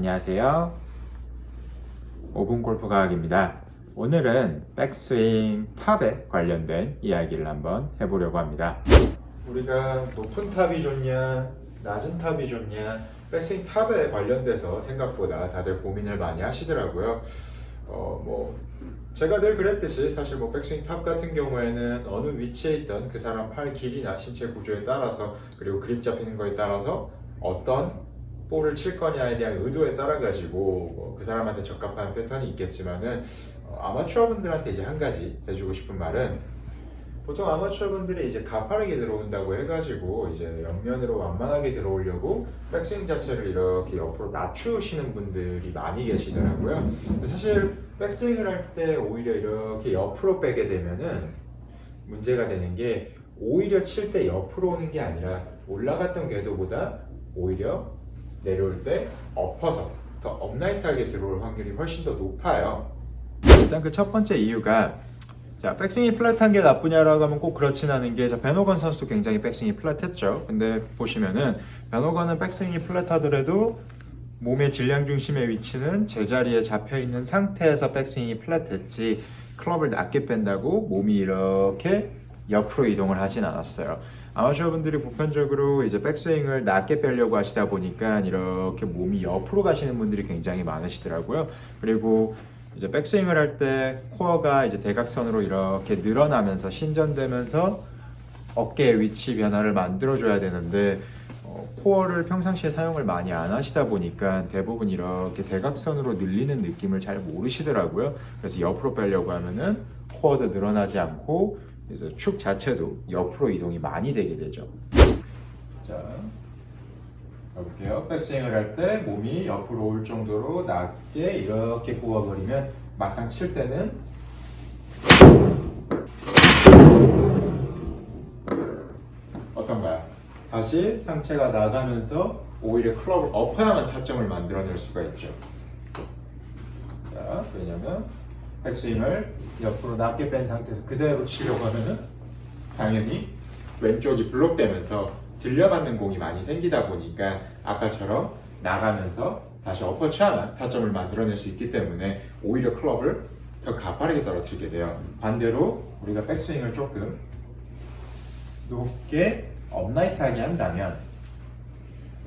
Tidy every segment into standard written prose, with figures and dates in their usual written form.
안녕하세요. 5분 골프 과학입니다. 오늘은 백스윙 탑에 관련된 이야기를 한번 해보려고 합니다. 우리가 높은 탑이 좋냐, 낮은 탑이 좋냐, 백스윙 탑에 관련돼서 생각보다 다들 고민을 많이 하시더라고요. 제가 늘 그랬듯이 사실 백스윙 탑 같은 경우에는 어느 위치에 있던 그 사람 팔 길이나 신체 구조에 따라서 그리고 그립 잡히는 거에 따라서 어떤 볼을 칠 거냐에 대한 의도에 따라 가지고 그 사람한테 적합한 패턴이 있겠지만은 아마추어 분들한테 이제 한 가지 해주고 싶은 말은, 보통 아마추어 분들이 이제 가파르게 들어온다고 해가지고 이제 옆면으로 완만하게 들어오려고 백스윙 자체를 이렇게 옆으로 낮추시는 분들이 많이 계시더라고요. 근데 사실 백스윙을 할 때 오히려 이렇게 옆으로 빼게 되면은 문제가 되는 게, 오히려 칠 때 옆으로 오는 게 아니라 올라갔던 궤도보다 오히려 내려올 때 엎어서 더 업라이트하게 들어올 확률이 훨씬 더 높아요. 일단 그 첫 번째 이유가, 백스윙이 플랫한 게 나쁘냐라고 하면 꼭 그렇진 않은 게, 벤 호건 선수도 굉장히 백스윙이 플랫했죠. 근데 보시면은 벤 호건은 백스윙이 플랫하더라도 몸의 질량 중심의 위치는 제자리에 잡혀 있는 상태에서 백스윙이 플랫했지, 클럽을 낮게 뺀다고 몸이 이렇게 옆으로 이동을 하진 않았어요. 아마추어 분들이 보편적으로 이제 백스윙을 낮게 빼려고 하시다 보니까 이렇게 몸이 옆으로 가시는 분들이 굉장히 많으시더라고요. 그리고 이제 백스윙을 할 때 코어가 이제 대각선으로 이렇게 늘어나면서 신전되면서 어깨의 위치 변화를 만들어줘야 되는데, 코어를 평상시에 사용을 많이 안 하시다 보니까 대부분 이렇게 대각선으로 늘리는 느낌을 잘 모르시더라고요. 그래서 옆으로 빼려고 하면은 코어도 늘어나지 않고 그래서 축 자체도 옆으로 이동이 많이 되게 되죠. 자, 가볼게요. 백스윙을 할 때 몸이 옆으로 올 정도로 낮게 이렇게 굽어버리면 막상 칠 때는 어떤가요? 다시 상체가 나가면서 오히려 클럽을 엎어야만 타점을 만들어낼 수가 있죠. 자, 왜냐면 백스윙을 옆으로 낮게 뺀 상태에서 그대로 치려고 하면은 당연히 왼쪽이 블록되면서 들려맞는 공이 많이 생기다 보니까 아까처럼 나가면서 다시 엎어쳐야만 타점을 만들어낼 수 있기 때문에 오히려 클럽을 더 가파르게 떨어뜨리게 돼요. 반대로 우리가 백스윙을 조금 높게 업라이트하게 한다면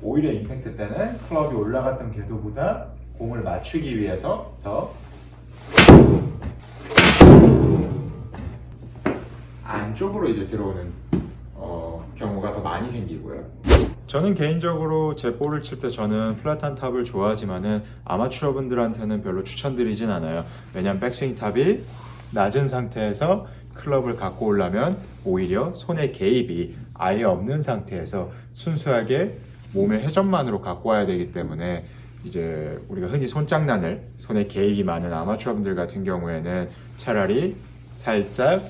오히려 임팩트 때는 클럽이 올라갔던 궤도보다 공을 맞추기 위해서 더 안쪽으로 이제 들어오는 경우가 더 많이 생기고요. 저는 개인적으로 제 볼을 칠 때 저는 플랫한 탑을 좋아하지만은 아마추어 분들한테는 별로 추천드리진 않아요. 왜냐면 백스윙 탑이 낮은 상태에서 클럽을 갖고 오려면 오히려 손의 개입이 아예 없는 상태에서 순수하게 몸의 회전만으로 갖고 와야 되기 때문에, 이제 우리가 흔히 손장난을, 손에 개입이 많은 아마추어 분들 같은 경우에는 차라리 살짝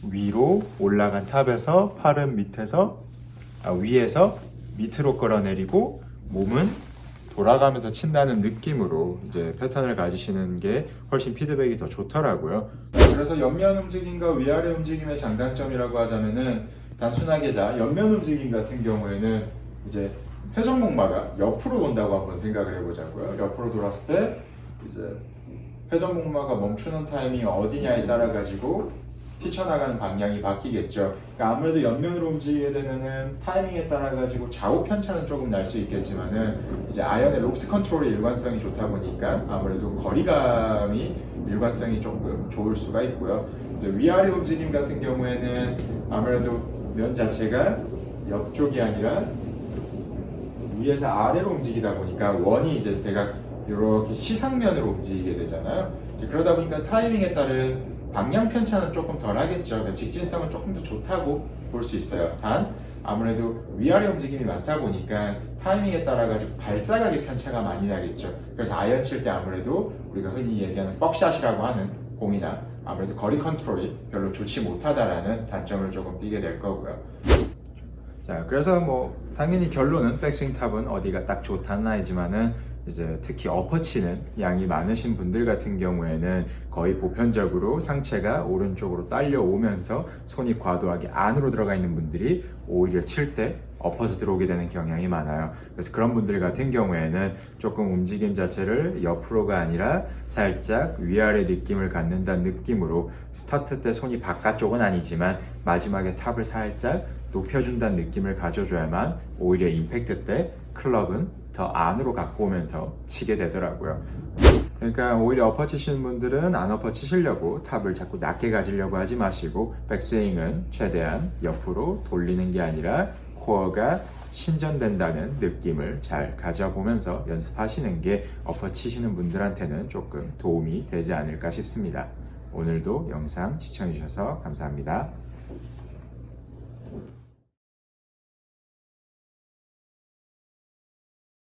위로 올라간 탑에서 팔은 위에서 밑으로 끌어내리고 몸은 돌아가면서 친다는 느낌으로 이제 패턴을 가지시는 게 훨씬 피드백이 더 좋더라고요. 그래서 옆면 움직임과 위아래 움직임의 장단점이라고 하자면은, 단순하게 옆면 움직임 같은 경우에는 이제 회전목마가 옆으로 돈다고 한번 생각을 해보자고요. 옆으로 돌았을 때 이제 회전목마가 멈추는 타이밍이 어디냐에 따라 가지고 튀쳐나가는 방향이 바뀌겠죠. 그러니까 아무래도 옆면으로 움직이게 되면은 타이밍에 따라 가지고 좌우 편차는 조금 날 수 있겠지만은, 이제 아이언의 로프트 컨트롤의 일관성이 좋다 보니까 아무래도 거리감이 일관성이 조금 좋을 수가 있고요. 이제 위아래 움직임 같은 경우에는 아무래도 면 자체가 옆쪽이 아니라 위에서 아래로 움직이다 보니까 원이 이제 대각 이렇게 시상면으로 움직이게 되잖아요. 이제 그러다 보니까 타이밍에 따른 방향 편차는 조금 덜 하겠죠. 그러니까 직진성은 조금 더 좋다고 볼 수 있어요. 단 아무래도 위아래 움직임이 많다 보니까 타이밍에 따라 가지고 발사각의 편차가 많이 나겠죠. 그래서 아이언 칠 때 아무래도 우리가 흔히 얘기하는 뻑샷이라고 하는 공이나 아무래도 거리 컨트롤이 별로 좋지 못하다라는 단점을 조금 띠게 될 거고요. 자, 그래서 당연히 결론은 백스윙 탑은 어디가 딱 좋다는 아니지만은, 이제 특히 엎어치는 양이 많으신 분들 같은 경우에는 거의 보편적으로 상체가 오른쪽으로 딸려오면서 손이 과도하게 안으로 들어가 있는 분들이 오히려 칠 때 엎어서 들어오게 되는 경향이 많아요. 그래서 그런 분들 같은 경우에는 조금 움직임 자체를 옆으로가 아니라 살짝 위아래 느낌을 갖는다는 느낌으로 스타트 때 손이 바깥쪽은 아니지만 마지막에 탑을 살짝 높여준다는 느낌을 가져줘야만 오히려 임팩트 때 클럽은 더 안으로 갖고 오면서 치게 되더라고요. 그러니까 오히려 어퍼 치시는 분들은 안 어퍼 치시려고 탑을 자꾸 낮게 가지려고 하지 마시고 백스윙은 최대한 옆으로 돌리는 게 아니라 코어가 신전된다는 느낌을 잘 가져보면서 연습하시는 게 어퍼 치시는 분들한테는 조금 도움이 되지 않을까 싶습니다. 오늘도 영상 시청해주셔서 감사합니다.